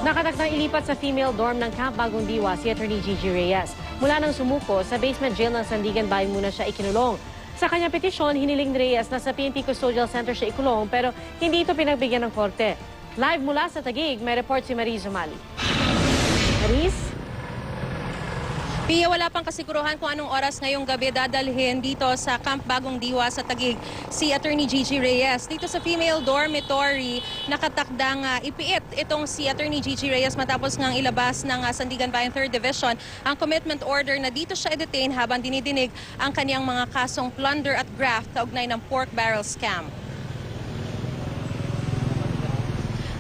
Nakatakdang ilipat sa female dorm ng Camp Bagong Diwa si Attorney Gigi Reyes. Mula nang sumuko, sa basement jail ng Sandigan Bayan muna siya ikinulong. Sa kanyang petisyon, hiniling ni Reyes na sa PNP Custodial Center siya ikulong pero hindi ito pinagbigyan ng korte. Live mula sa Taguig, may report si Maris Zumali. Maris? Pia, wala pang kasiguruhan kung anong oras ngayong gabi dadalhin dito sa Camp Bagong Diwa sa Taguig si Attorney Gigi Reyes. Dito sa female dormitory, nakatakdang ipiit itong si Attorney Gigi Reyes matapos ngang ilabas ng Sandigan Bayan 3rd Division ang commitment order na dito siya i-detain habang dinidinig ang kaniyang mga kasong plunder at graft kaugnay ng pork barrel scam.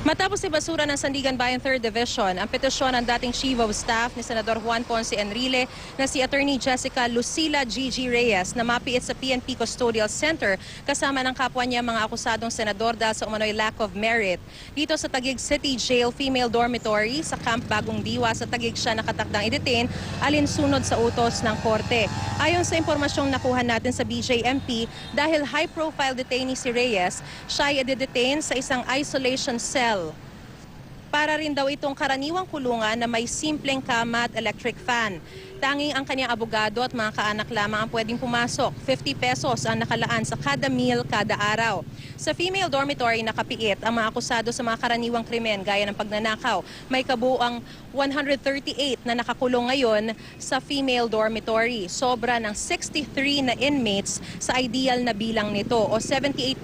Matapos ibasura ng Sandigan Bayan 3rd Division ang petisyon ng dating Chief of Staff ni Senador Juan Ponce Enrile na si Attorney Jessica Lucila Gigi Reyes na mapiit sa PNP Custodial Center kasama ng kapwa niya mga akusadong senador dahil sa umano'y lack of merit. Dito sa Taguig City Jail Female Dormitory sa Camp Bagong Diwa sa Taguig siya nakatakdang i-detain alinsunod sa utos ng korte. Ayon sa impormasyong nakuha natin sa BJMP, dahil high-profile detainee si Reyes, siya ay i-detain sa isang isolation cell. Para rin daw itong karaniwang kulungan na may simpleng kama at electric fan. Tanging ang kanyang abogado at mga kaanak lamang ang pwedeng pumasok. 50 pesos ang nakalaan sa kada meal kada araw. Sa female dormitory nakapiit ang mga akusado sa mga karaniwang krimen gaya ng pagnanakaw. May kabuuang 138 na nakakulong ngayon sa female dormitory. Sobra ng 63 na inmates sa ideal na bilang nito o 78%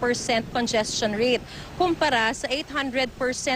congestion rate. Kumpara sa 800%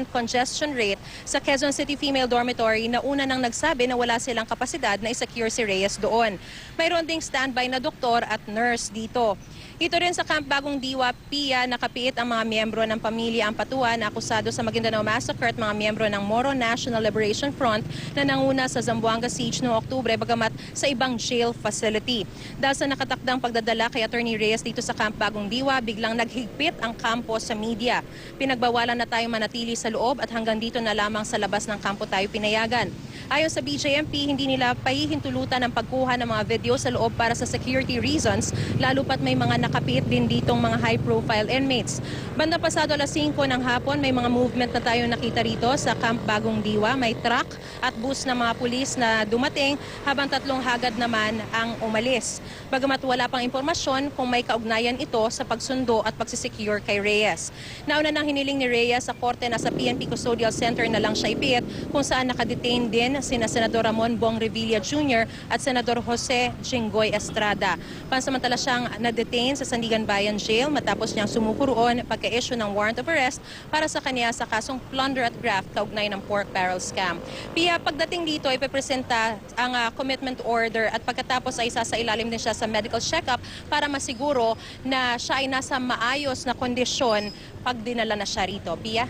congestion rate sa Quezon City Female Dormitory na una nang nagsabi na wala silang kapasidad na isecure si Reyes doon. Mayroon ding standby na doktor at nurse dito. Ito rin sa Camp Bagong Diwa, Pia, nakapiit ang mga miyembro ng pamilya Ampatua na akusado sa Maguindanao Massacre at mga miyembro ng Moro National Liberation Front na nanguna sa Zamboanga Siege noong Oktubre bagamat sa ibang jail facility. Dahil sa nakatakdang pagdadala kay Attorney Reyes dito sa Camp Bagong Diwa, biglang naghigpit ang kampo sa media. Pinagbawalan na tayo manatili sa loob at hanggang dito na lamang sa labas ng kampo tayo pinayagan. Ayon sa BJMP, hindi nila pahihintulutan ang pagkuha ng mga video sa loob para sa security reasons, lalo pat may mga nakapit din ditong mga high-profile inmates. Banda pasado alas 5 ng hapon, may mga movement na tayo nakita rito sa Camp Bagong Diwa. May truck at bus ng mga pulis na dumating habang 3 hagad naman ang umalis. Bagamat wala pang impormasyon kung may kaugnayan ito sa pagsundo at pagsisecure kay Reyes. Nauna nang hiniling ni Reyes sa korte na sa PNP Custodial Center na lang siya ipiit kung saan nakadetain din sina Senador Ramon Bong Revilla Jr. at Senador Jose Jinggoy Estrada. Pansamantala siyang na-detain sa Sandigan Bayan Jail matapos niyang sumuko roon pagka-issue ng warrant of arrest para sa kanya sa kasong plunder at graft kaugnay ng pork barrel scam. Pia, pagdating dito ay ipepresenta ang commitment order at pagkatapos ay sasailalim din siya sa medical check-up para masiguro na siya ay nasa maayos na kondisyon pag dinala na siya rito. Pia?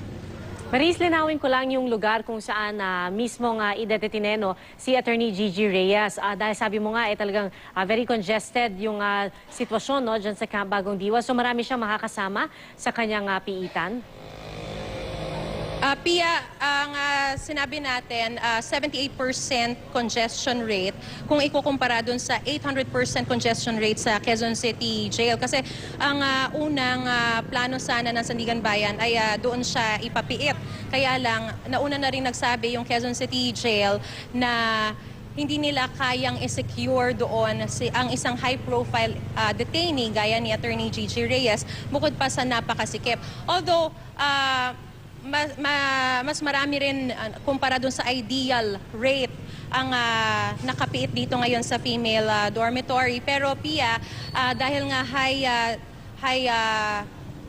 Maris, linawin ko lang yung lugar kung saan mismo nga idedetineno si Attorney Gigi Reyes. Dahil sabi mo nga, talagang very congested yung sitwasyon no, dyan sa Camp Bagong Diwa. So marami siyang makakasama sa kanyang piitan. Pia, ang sinabi natin, 78% congestion rate kung ikukumpara dun sa 800% congestion rate sa Quezon City Jail. Kasi ang unang plano sana ng Sandigan Bayan ay doon siya ipapiit. Kaya lang, nauna na rin nagsabi yung Quezon City Jail na hindi nila kayang i-secure doon ang isang high-profile detainee gaya ni Attorney Gigi Reyes bukod pa sa napakasikip. Although, mas marami rin kumpara dun sa ideal rate ang nakapiit dito ngayon sa female dormitory. Pero Pia, dahil nga high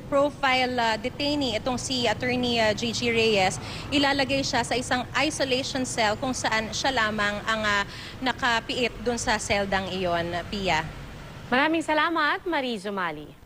profile detainee itong si Attorney Gigi Reyes, ilalagay siya sa isang isolation cell kung saan siya lamang ang nakapiit dun sa seldang iyon, Pia. Maraming salamat, Maris Zumali.